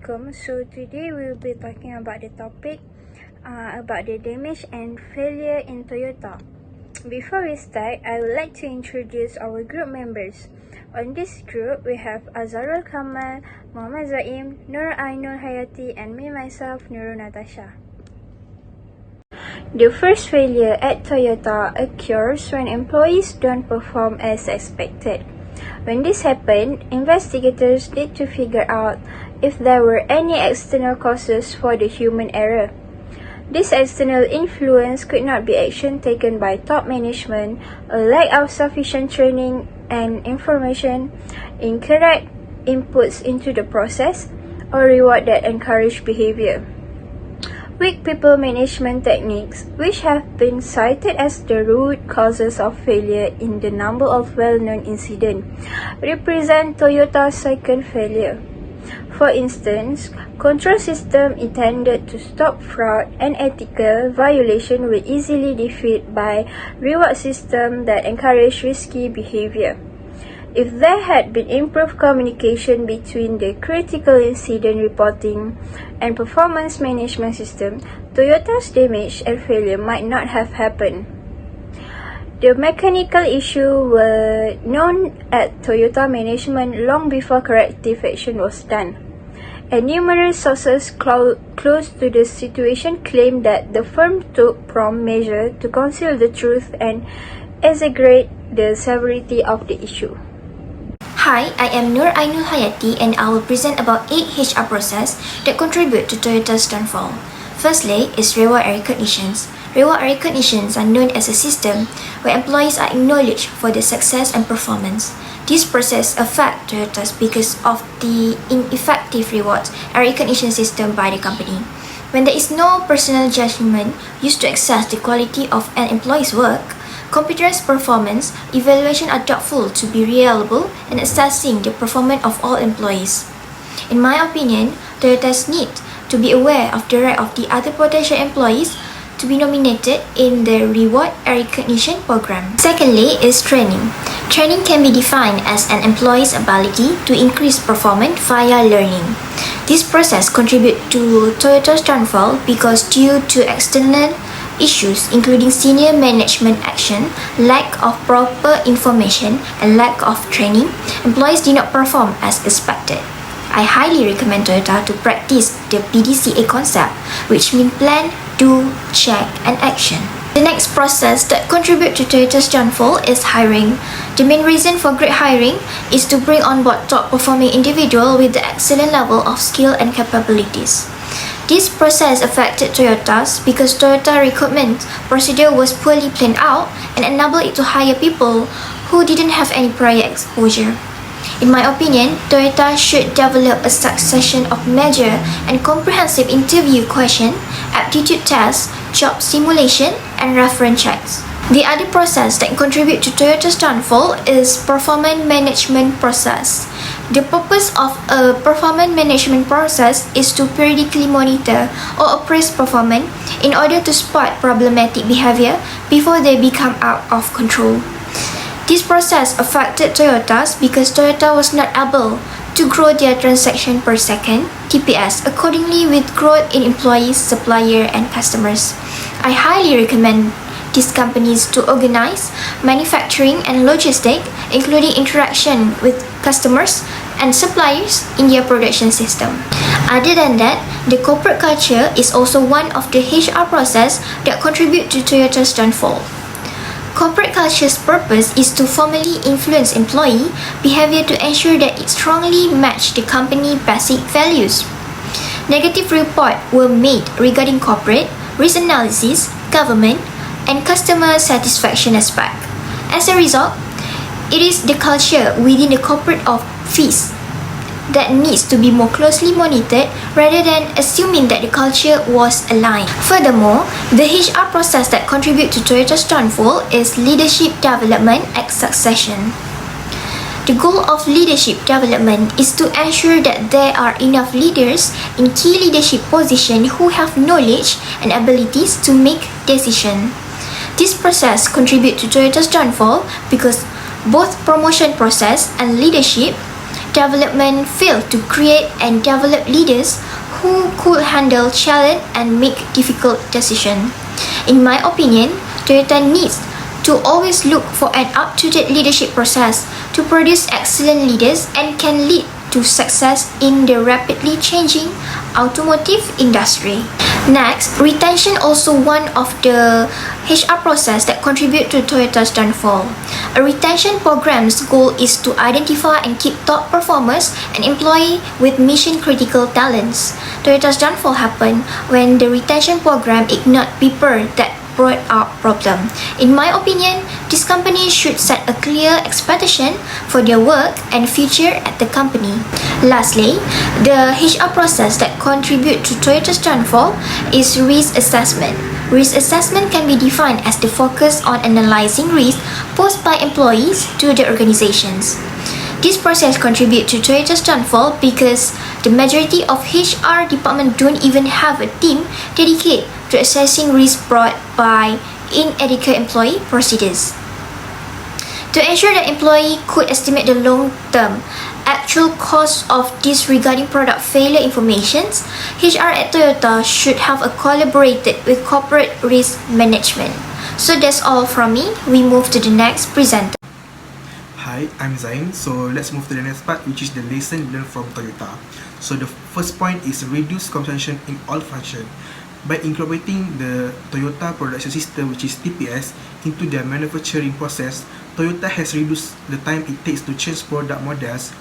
Assalamualaikum. So today we will be talking about the topic about the damage and failure in Toyota. Before we start, I would like to introduce our group members. On this group, we have Azharul Kamal, Muhammad Zaim, Nur Ainul Hayati, and me myself, Nurul Natasha. The first failure at Toyota occurs when employees don't perform as expected. When this happened, investigators need to figure out if there were any external causes for the human error. This external influence could not be action taken by top management, a lack of sufficient training and information, incorrect inputs into the process, or reward that encourage behavior. Weak people management techniques, which have been cited as the root causes of failure in the number of well-known incidents, represent Toyota's second failure. For instance, control system intended to stop fraud and ethical violation were easily defeated by reward system that encourage risky behavior. If there had been improved communication between the critical incident reporting and performance management system, Toyota's damage and failure might not have happened. The mechanical issues were known at Toyota management long before corrective action was done, and numerous sources close to the situation claimed that the firm took prompt measures to conceal the truth and exaggerate the severity of the issue. Hi, I am Nur Ainul Hayati and I will present about 8 HR processes that contribute to Toyota's downfall. Firstly is reward and recognitions. Reward and recognitions are known as a system where employees are acknowledged for their success and performance. This process affects Toyota's because of the ineffective rewards and recognition system by the company. When there is no personal judgment used to assess the quality of an employee's work, computerized performance evaluation are doubtful to be reliable in assessing the performance of all employees. In my opinion, Toyota's need to be aware of the right of the other potential employees to be nominated in the reward and recognition program. Secondly is training. Training can be defined as an employee's ability to increase performance via learning. This process contributes to Toyota's downfall because due to external issues including senior management action, lack of proper information, and lack of training, employees did not perform as expected. I highly recommend Toyota to practice the PDCA concept, which means plan, do, check, and action. The next process that contributes to Toyota's downfall is hiring. The main reason for great hiring is to bring on board top-performing individuals with the excellent level of skill and capabilities. This process affected Toyota's because Toyota recruitment procedure was poorly planned out and enabled it to hire people who didn't have any prior exposure. In my opinion, Toyota should develop a succession of major and comprehensive interview questions, aptitude tests, job simulation, and reference checks. The other process that contributes to Toyota's downfall is performance management process. The purpose of a performance management process is to periodically monitor or appraise performance in order to spot problematic behavior before they become out of control. This process affected Toyota's because Toyota was not able to grow their transaction per second (TPS) accordingly with growth in employees, suppliers, and customers. I highly recommend these companies to organize manufacturing and logistics, including interaction with customers and suppliers in their production system. Other than that, the corporate culture is also one of the HR process that contribute to Toyota's downfall. Corporate culture's purpose is to formally influence employee behavior to ensure that it strongly matches the company basic values. Negative reports were made regarding corporate, risk analysis, government, and customer satisfaction aspect. As a result, it is the culture within the corporate office that needs to be more closely monitored rather than assuming that the culture was aligned. Furthermore, the HR process that contributes to Toyota's downfall is leadership development and succession. The goal of leadership development is to ensure that there are enough leaders in key leadership positions who have knowledge and abilities to make decisions. This process contributes to Toyota's downfall because both promotion process and leadership development failed to create and develop leaders who could handle challenge and make difficult decisions. In my opinion, Toyota needs to always look for an up-to-date leadership process to produce excellent leaders and can lead to success in the rapidly changing automotive industry. Next, retention also one of the HR process that contribute to Toyota's downfall. A retention program's goal is to identify and keep top performers and employees with mission-critical talents. Toyota's downfall happened when the retention program ignored people that brought up problem. In my opinion, this company should set a clear expectation for their work and future at the company. Lastly, the HR process that contribute to Toyota's downfall is risk assessment. Risk assessment can be defined as the focus on analyzing risk posed by employees to the organizations. This process contributes to Toyota's downfall because the majority of HR departments don't even have a team dedicated to assessing risk brought by inadequate employee procedures. To ensure that employee could estimate the long-term actual cost of disregarding product failure informations, HR at Toyota should have collaborated with corporate risk management. So that's all from me. We move to the next presenter. Hi, I'm Zain. So let's move to the next part, which is the lesson learned from Toyota. So the first point is reduce consumption in all functions. By incorporating the Toyota Production System, which is TPS, into their manufacturing process, Toyota has reduced the time it takes to change product models.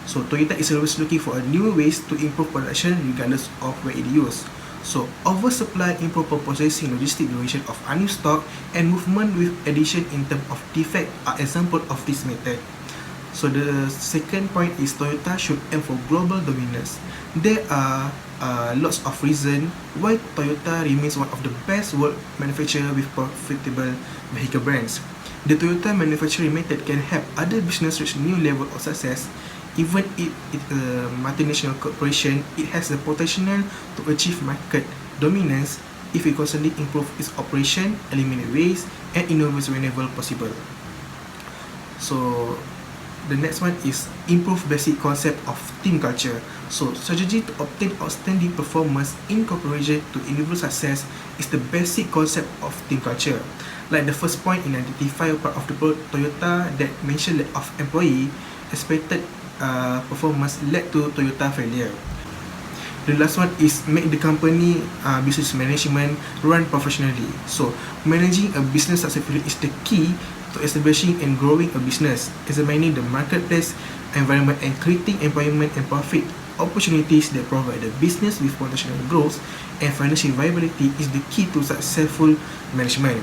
So Toyota is always looking for new ways to improve production regardless of where it is used. So oversupply, improper processing, logistic duration of unused stock, and movement with addition in terms of defect are examples of this method. So the second point is Toyota should aim for global dominance. There are lots of reasons why Toyota remains one of the best world manufacturer with profitable vehicle brands. The Toyota manufacturing method can help other business reach new level of success. Even if it's a multinational corporation, it has the potential to achieve market dominance if it constantly improve its operation, eliminate waste, and innovate whenever possible. So the next one is improve basic concept of team culture. So strategy to obtain outstanding performance in cooperation to individual success is the basic concept of team culture. Like the first point in identify part of the Toyota that mentioned lack of employee expected performance led to Toyota failure. The last one is make the company business management run professionally. So managing a business successfully is the key to establishing and growing a business, examining the marketplace environment and creating employment and profit opportunities that provide the business with potential growth and financial viability is the key to successful management.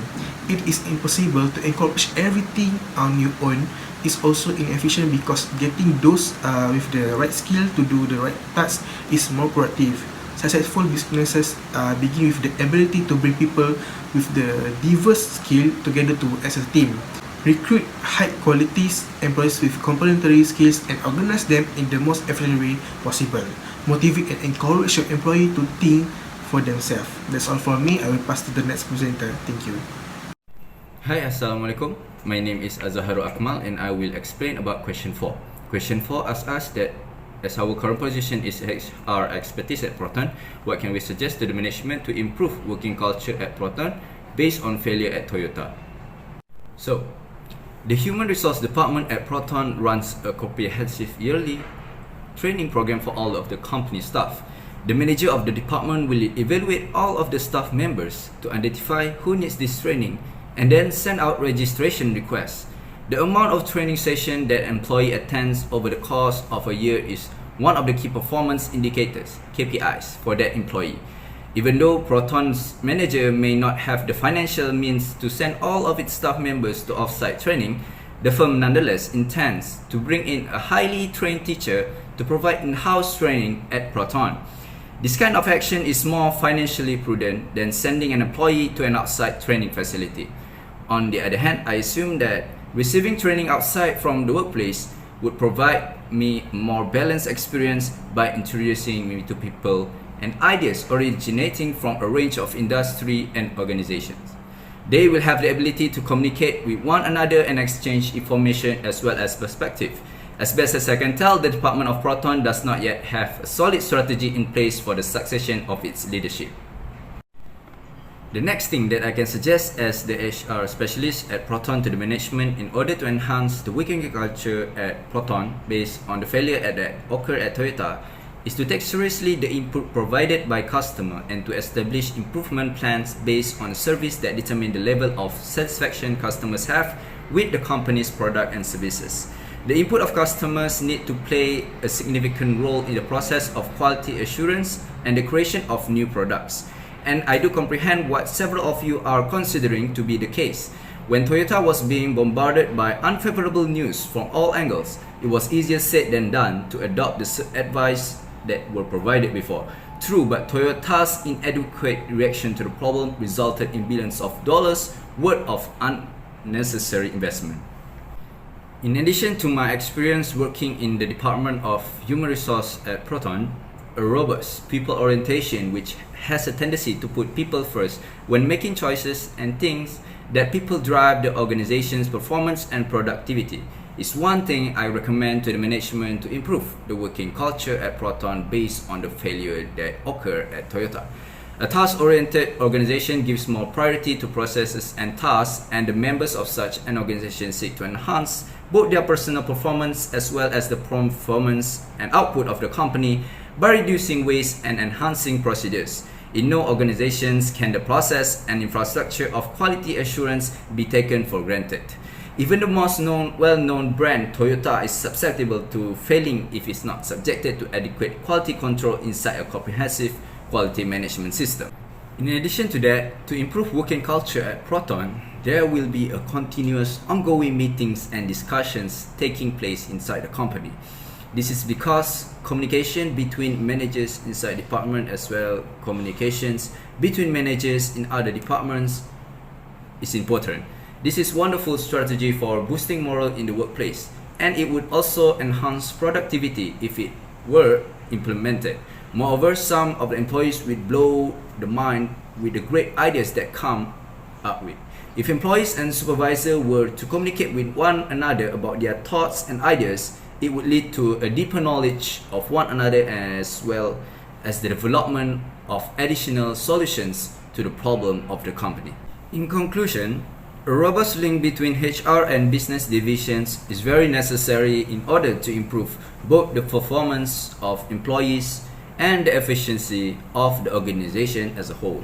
It is impossible to accomplish everything on your own. Is also inefficient because getting those with the right skill to do the right task is more productive. Successful businesses begin with the ability to bring people with the diverse skill together to as a team. Recruit high quality employees with complementary skills and organize them in the most efficient way possible. Motivate and encourage your employee to think for themselves. That's all from me. I will pass to the next presenter. Thank you. Hi, Assalamualaikum. My name is Azharu Akmal and I will explain about question 4. Question 4 asks us that as our current position is HR expertise at Proton, what can we suggest to the management to improve working culture at Proton based on failure at Toyota? So, the Human Resource Department at Proton runs a comprehensive yearly training program for all of the company staff. The manager of the department will evaluate all of the staff members to identify who needs this training and then send out registration requests. The amount of training session that employee attends over the course of a year is one of the key performance indicators, KPIs, for that employee. Even though Proton's manager may not have the financial means to send all of its staff members to off-site training, the firm nonetheless intends to bring in a highly trained teacher to provide in-house training at Proton. This kind of action is more financially prudent than sending an employee to an outside training facility. On the other hand, I assume that receiving training outside from the workplace would provide me a more balanced experience by introducing me to people and ideas originating from a range of industry and organizations. They will have the ability to communicate with one another and exchange information as well as perspective. As best as I can tell, the Department of Proton does not yet have a solid strategy in place for the succession of its leadership. The next thing that I can suggest as the HR specialist at Proton to the management in order to enhance the working culture at Proton based on the failure that occurred at Toyota is to take seriously the input provided by customer and to establish improvement plans based on a service that determine the level of satisfaction customers have with the company's product and services. The input of customers need to play a significant role in the process of quality assurance and the creation of new products. And I do comprehend what several of you are considering to be the case. When Toyota was being bombarded by unfavorable news from all angles, it was easier said than done to adopt the advice that were provided before. True, but Toyota's inadequate reaction to the problem resulted in billions of dollars worth of unnecessary investment. In addition to my experience working in the Department of Human Resource at Proton, a robust people orientation which has a tendency to put people first when making choices and things that people drive the organization's performance and productivity is one thing I recommend to the management to improve the working culture at Proton based on the failure that occurred at Toyota. A task-oriented organization gives more priority to processes and tasks, and the members of such an organization seek to enhance both their personal performance as well as the performance and output of the company by reducing waste and enhancing procedures. In no organizations can the process and infrastructure of quality assurance be taken for granted. Even the most well-known brand, Toyota, is susceptible to failing if it's not subjected to adequate quality control inside a comprehensive quality management system. In addition to that, to improve working culture at Proton, there will be a continuous ongoing meetings and discussions taking place inside the company. This is because communication between managers inside department as well communications between managers in other departments is important. This is wonderful strategy for boosting morale in the workplace, and it would also enhance productivity if it were implemented. Moreover, some of the employees would blow the mind with the great ideas that come up with. If employees and supervisors were to communicate with one another about their thoughts and ideas, it would lead to a deeper knowledge of one another as well as the development of additional solutions to the problem of the company. In conclusion, a robust link between HR and business divisions is very necessary in order to improve both the performance of employees and the efficiency of the organization as a whole.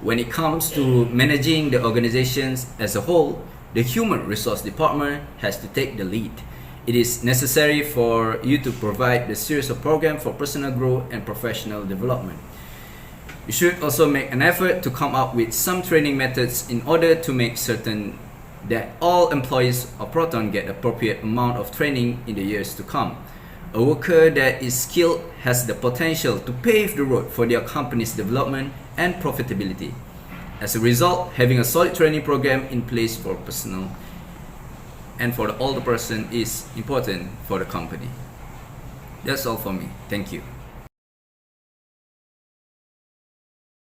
When it comes to managing the organizations as a whole, the human resource department has to take the lead. It is necessary for you to provide the series of programs for personal growth and professional development. You should also make an effort to come up with some training methods in order to make certain that all employees of Proton get appropriate amount of training in the years to come. A worker that is skilled has the potential to pave the road for their company's development and profitability. As a result, having a solid training program in place for personal and for the older person is important for the company. That's all for me. Thank you.